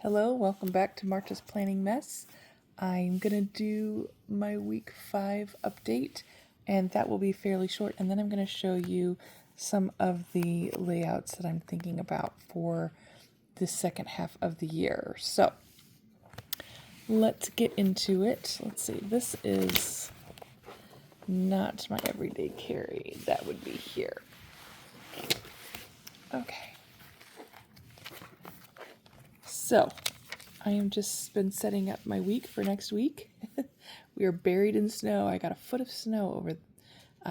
Hello, welcome back to Marta's Planning Mess. I'm going to do my week 5 update, and that will be fairly short, and then I'm going to show you some of the layouts that I'm thinking about for the second half of the year. So, let's get into it. Let's see, this is not my everyday carry. That would be here. Okay. So, I am just been setting up my week for next week. We are buried in snow. I got a foot of snow over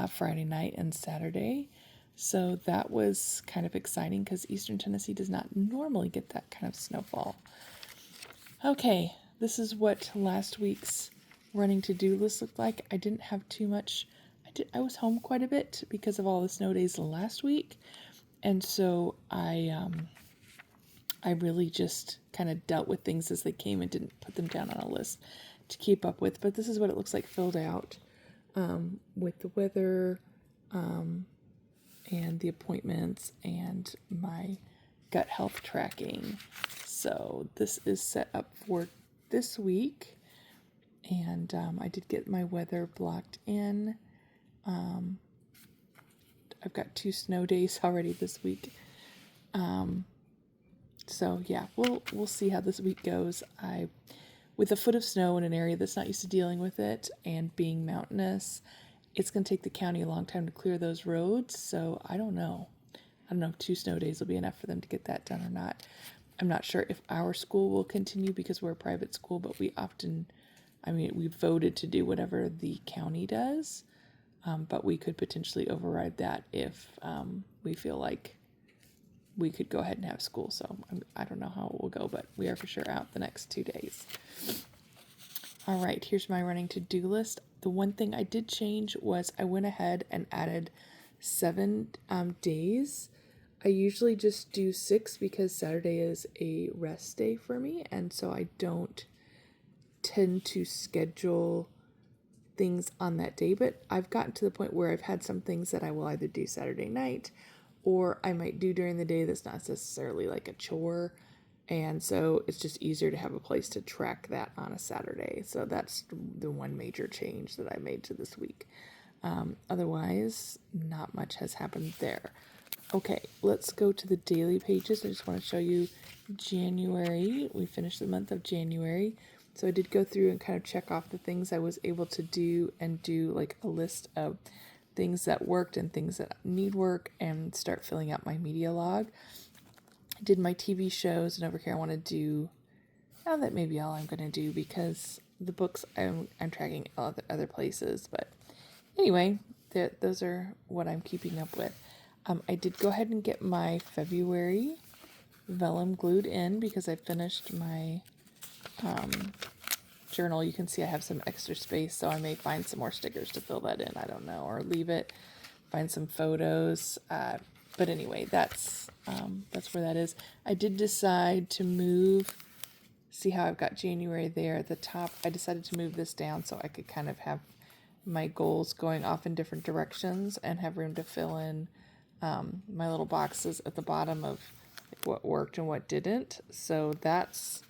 Friday night and Saturday. So that was kind of exciting because Eastern Tennessee does not normally get that kind of snowfall. Okay, this is what last week's running to-do list looked like. I didn't have too much. I was home quite a bit because of all the snow days last week. And so I really just kind of dealt with things as they came and didn't put them down on a list to keep up with. But this is what it looks like filled out with the weather and the appointments and my gut health tracking. So this is set up for this week. And I did get my weather blocked in. I've got 2 snow days already this week. So yeah, we'll see how this week goes. With a foot of snow in an area that's not used to dealing with it and being mountainous, it's going to take the county a long time to clear those roads. So I don't know. If 2 snow days will be enough for them to get that done or not. I'm not sure if our school will continue because we're a private school, but we voted to do whatever the county does. But we could potentially override that if we feel like we could go ahead and have school. So I don't know how it will go, but we are for sure out the next 2 days. All right, here's my running to-do list. The one thing I did change was I went ahead and added 7 days. I usually just do 6 because Saturday is a rest day for me, and so I don't tend to schedule things on that day, but I've gotten to the point where I've had some things that I will either do Saturday night or I might do during the day that's not necessarily like a chore. And so it's just easier to have a place to track that on a Saturday. So that's the one major change that I made to this week. Otherwise, not much has happened there. Okay, let's go to the daily pages. I just want to show you January. We finished the month of January. So I did go through and kind of check off the things I was able to do and do like a list of things that worked and things that need work and start filling out my media log. I did my TV shows, and over here I want to do, that may be all I'm going to do because the books I'm tracking other places. But anyway, those are what I'm keeping up with. I did go ahead and get my February vellum glued in because I finished my journal. You can see I have some extra space, so I may find some more stickers to fill that in. I don't know, or leave it, find some photos. But anyway, that's where that is. I did decide to move. See how I've got January there at the top. I decided to move this down so I could kind of have my goals going off in different directions and have room to fill in my little boxes at the bottom of what worked and what didn't. So that's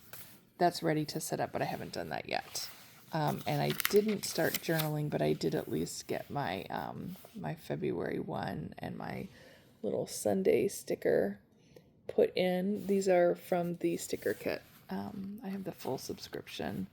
ready to set up, but I haven't done that yet. And I didn't start journaling, but I did at least get my my February one and my little Sunday sticker put in. These are from the sticker kit. I have the full subscription.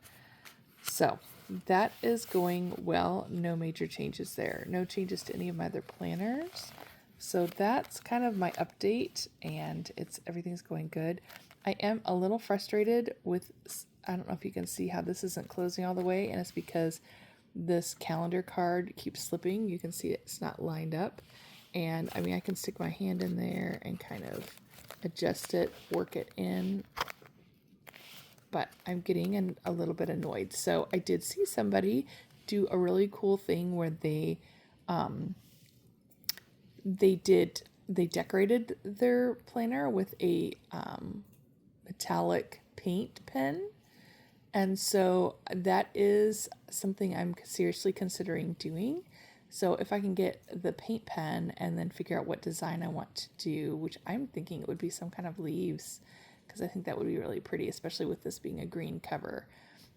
So that is going well. No major changes there. No changes to any of my other planners. So that's kind of my update, and everything's going good. I am a little frustrated with, I don't know if you can see how this isn't closing all the way, and it's because this calendar card keeps slipping. You can see it's not lined up, and I can stick my hand in there and kind of adjust it, work it in, but I'm getting a little bit annoyed. So I did see somebody do a really cool thing where they decorated their planner with a metallic paint pen. And so that is something I'm seriously considering doing. So if I can get the paint pen and then figure out what design I want to do, which I'm thinking it would be some kind of leaves because I think that would be really pretty, especially with this being a green cover.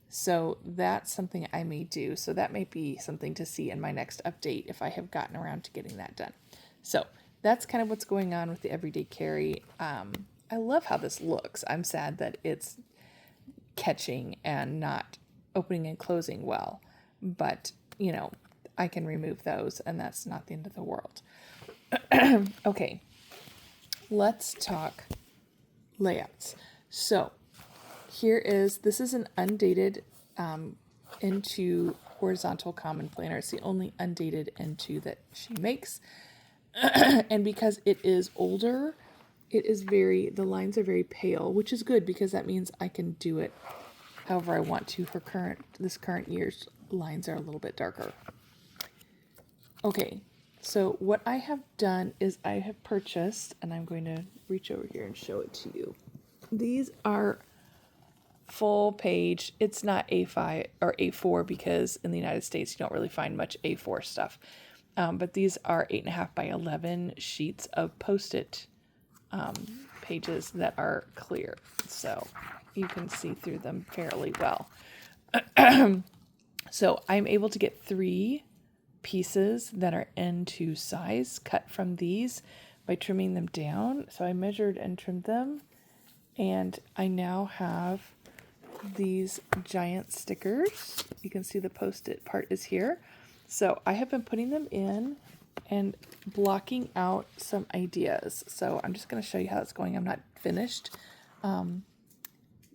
So that's something I may do. So that might be something to see in my next update if I have gotten around to getting that done. So that's kind of what's going on with the everyday carry. I love how this looks. I'm sad that it's catching and not opening and closing well, but you know, I can remove those and that's not the end of the world. Okay, let's talk layouts. So this is an undated N2 horizontal common planner. It's the only undated N2 that she makes. And because it is older, the lines are very pale, which is good because that means I can do it however I want to. This current year's lines are a little bit darker. Okay, so what I have done is I have purchased, and I'm going to reach over here and show it to you. These are full page. It's not A5 or A4 because in the United States you don't really find much A4 stuff. But these are 8.5 by 11 sheets of Post-it pages that are clear, so you can see through them fairly well. So I'm able to get 3 pieces that are N2 size cut from these by trimming them down. So I measured and trimmed them, and I now have these giant stickers. You can see the Post-it part is here. So I have been putting them in and blocking out some ideas. So I'm just going to show you how it's going. I'm not finished.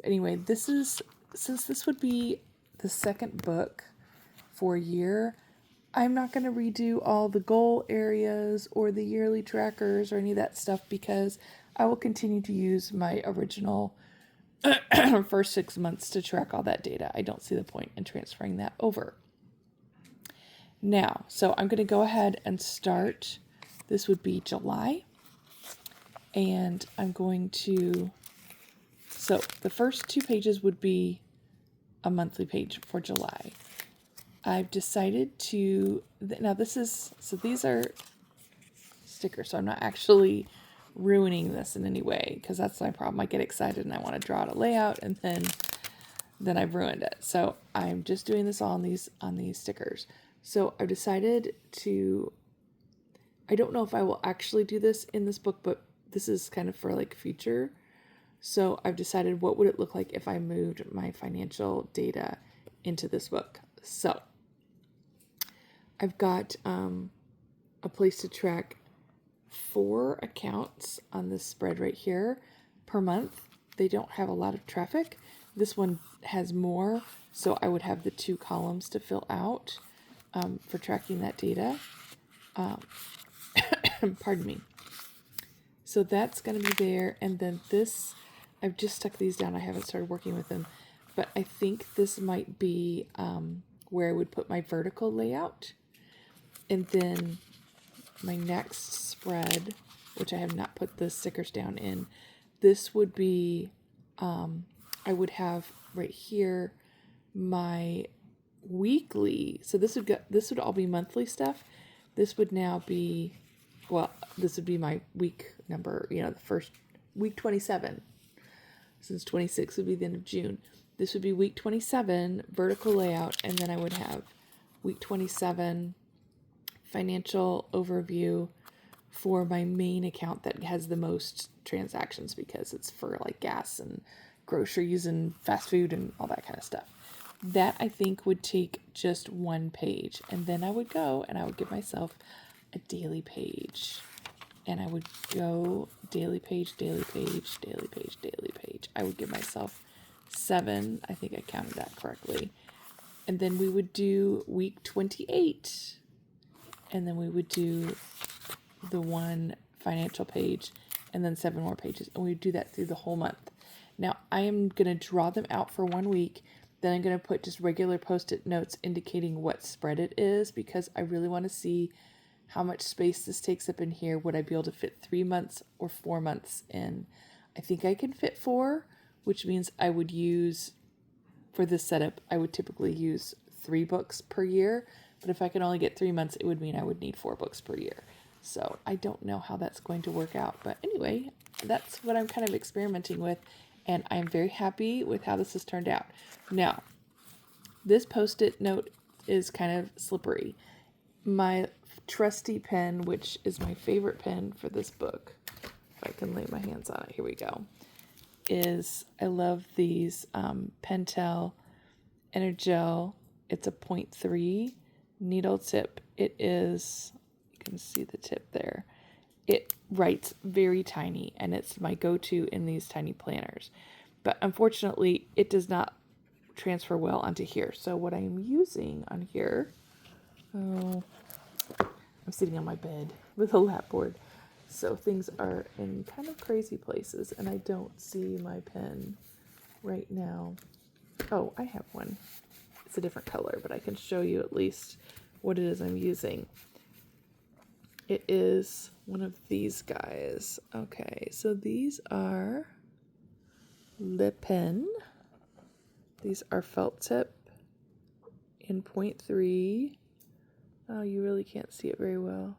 Anyway, since this would be the second book for a year, I'm not going to redo all the goal areas or the yearly trackers or any of that stuff because I will continue to use my original first 6 months to track all that data. I don't see the point in transferring that over. Now, so I'm going to go ahead and start. This would be July. And I'm going to, so the first 2 pages would be a monthly page for July. I've decided to, now these are stickers, so I'm not actually ruining this in any way because that's my problem. I get excited and I want to draw out a layout and then I've ruined it. So I'm just doing this all on these stickers. So I've decided I don't know if I will actually do this in this book, but this is kind of for like future. So I've decided what would it look like if I moved my financial data into this book. So I've got a place to track 4 accounts on this spread right here per month. They don't have a lot of traffic. This one has more, so I would have the 2 columns to fill out for tracking that data. Pardon me. So that's going to be there. And then this, I've just stuck these down. I haven't started working with them, but I think this might be where I would put my vertical layout. And then my next spread, which I have not put the stickers down in, this would be, I would have right here my weekly. So this would all be monthly stuff. This would now be, this would be my week number, the first week 27, since 26 would be the end of June. This would be week 27 vertical layout, and then I would have week 27 financial overview for my main account that has the most transactions because it's for like gas and groceries and fast food and all that kind of stuff. That I think would take just 1 page, and then I would go and I would give myself a daily page, and I would go daily page, daily page, daily page, daily page. I would give myself 7. I think I counted that correctly. And then we would do week 28, and then we would do the 1 financial page, and then 7 more pages, and we would do that through the whole month. Now I am going to draw them out for 1 week. Then I'm going to put just regular Post-it notes indicating what spread it is because I really want to see how much space this takes up in here. Would I be able to fit 3 months or 4 months in? I think I can fit 4, which means I would use, for this setup, I would typically use 3 books per year. But if I can only get 3 months, it would mean I would need 4 books per year. So I don't know how that's going to work out. But anyway, that's what I'm kind of experimenting with. and I'm very happy with how this has turned out. Now, this Post-it note is kind of slippery. My trusty pen, which is my favorite pen for this book, if I can lay my hands on it, here we go, I love these Pentel Energel. It's a 0.3 needle tip. It is, you can see the tip there. It writes very tiny, and it's my go-to in these tiny planners. But unfortunately, it does not transfer well onto here. So what I am using on here, I'm sitting on my bed with a lap board. So things are in kind of crazy places, and I don't see my pen right now. Oh, I have one. It's a different color, but I can show you at least what it is I'm using. It is one of these guys. Okay, so these are Le Pen. These are felt tip in 0.3. Oh, you really can't see it very well.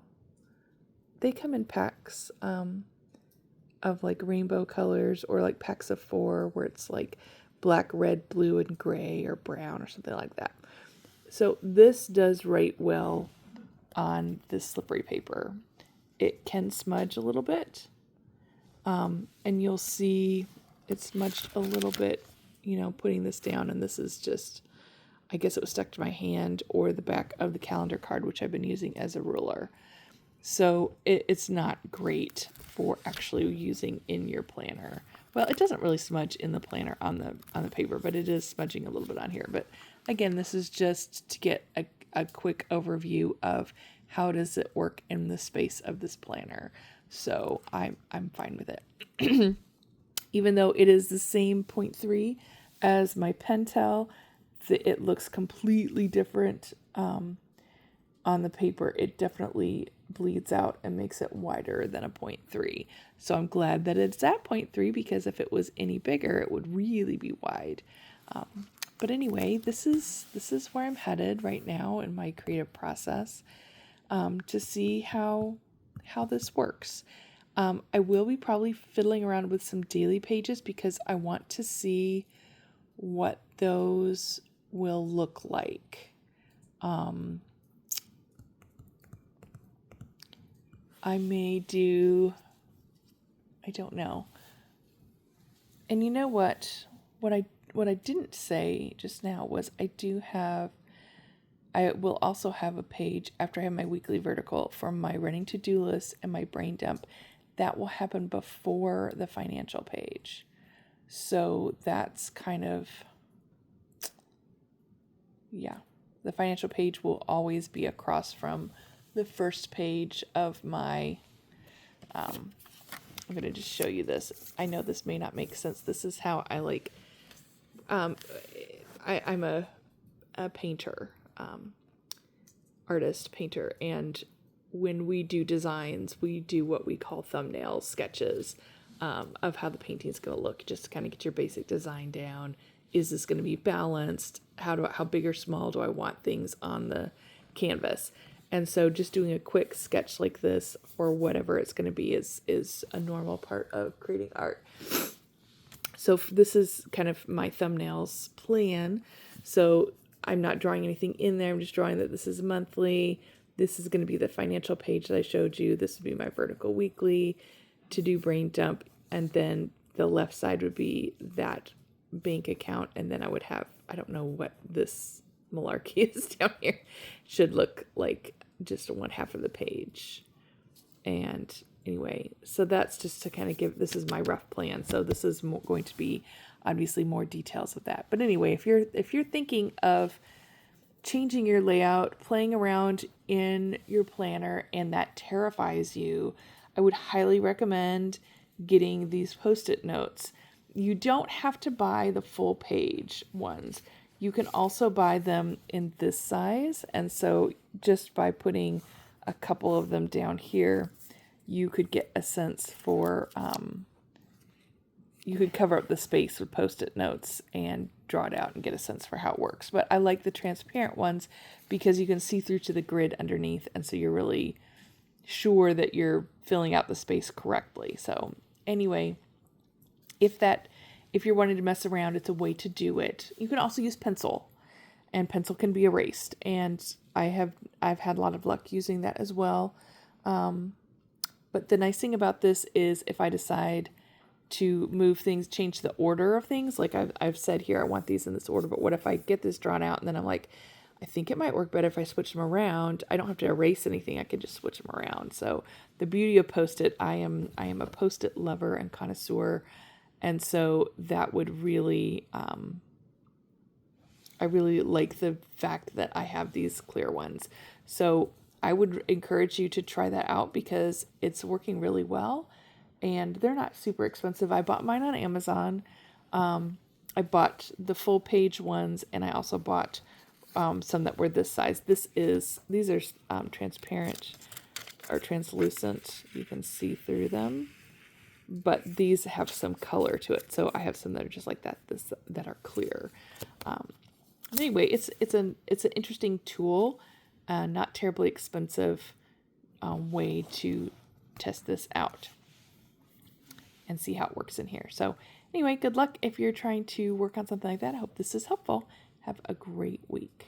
They come in packs of like rainbow colors, or like packs of 4 where it's like black, red, blue, and gray, or brown, or something like that. So this does write well on this slippery paper. It can smudge a little bit, and you'll see it smudged a little bit, putting this down, and this is just, I guess it was stuck to my hand or the back of the calendar card, which I've been using as a ruler. So it's not great for actually using in your planner. Well, it doesn't really smudge in the planner on the paper, but it is smudging a little bit on here. But again, this is just to get a quick overview of how does it work in the space of this planner. So I'm fine with it. Even though it is the same 0.3 as my Pentel, it looks completely different on the paper. It definitely bleeds out and makes it wider than a 0.3. So I'm glad that it's at 0.3, because if it was any bigger, it would really be wide. But anyway, this is where I'm headed right now in my creative process, to see how this works. I will be probably fiddling around with some daily pages, because I want to see what those will look like. I may do, I don't know. And you know what? What I didn't say just now was I will also have a page after I have my weekly vertical for my running to-do list and my brain dump. That will happen before the financial page. So that's kind of, yeah. The financial page will always be across from the first page of my, I'm going to just show you this. I know this may not make sense. This is how I like, I'm a painter, artist, painter, and when we do designs, we do what we call thumbnails, sketches of how the painting's going to look, just to kind of get your basic design down. Is this going to be balanced? How big or small do I want things on the canvas? And so just doing a quick sketch like this, or whatever it's going to be, is a normal part of creating art. So this is kind of my thumbnails plan. So I'm not drawing anything in there. I'm just drawing that this is monthly. This is going to be the financial page that I showed you. This would be my vertical weekly to do brain dump. And then the left side would be that bank account. And then I would have, I don't know what this malarkey is down here, should look like just one half of the page. And anyway, so that's just to kind of give, this is my rough plan. So this is going to be obviously more details of that. But anyway, if you're thinking of changing your layout, playing around in your planner, and that terrifies you, I would highly recommend getting these Post-it notes. You don't have to buy the full page ones. You can also buy them in this size. And so just by putting a couple of them down here, you could get a sense for, you could cover up the space with Post-it notes and draw it out and get a sense for how it works. But I like the transparent ones because you can see through to the grid underneath. And so you're really sure that you're filling out the space correctly. So anyway, if if you're wanting to mess around, it's a way to do it. You can also use pencil, and pencil can be erased. And I've had a lot of luck using that as well. But the nice thing about this is if I decide to move things, change the order of things, like I've said here, I want these in this order, but what if I get this drawn out and then I'm like, I think it might work better if I switch them around. I don't have to erase anything. I can just switch them around. So the beauty of Post-it, I am a Post-it lover and connoisseur. And so that would really, I really like the fact that I have these clear ones. So I would encourage you to try that out because it's working really well and they're not super expensive. I bought mine on Amazon. I bought the full page ones and I also bought some that were this size. These are transparent or translucent. You can see through them, but these have some color to it. So I have some that are just like that. That are clear. Anyway, it's an interesting tool, not terribly expensive way to test this out and see how it works in here. So anyway, good luck if you're trying to work on something like that. I hope this is helpful. Have a great week.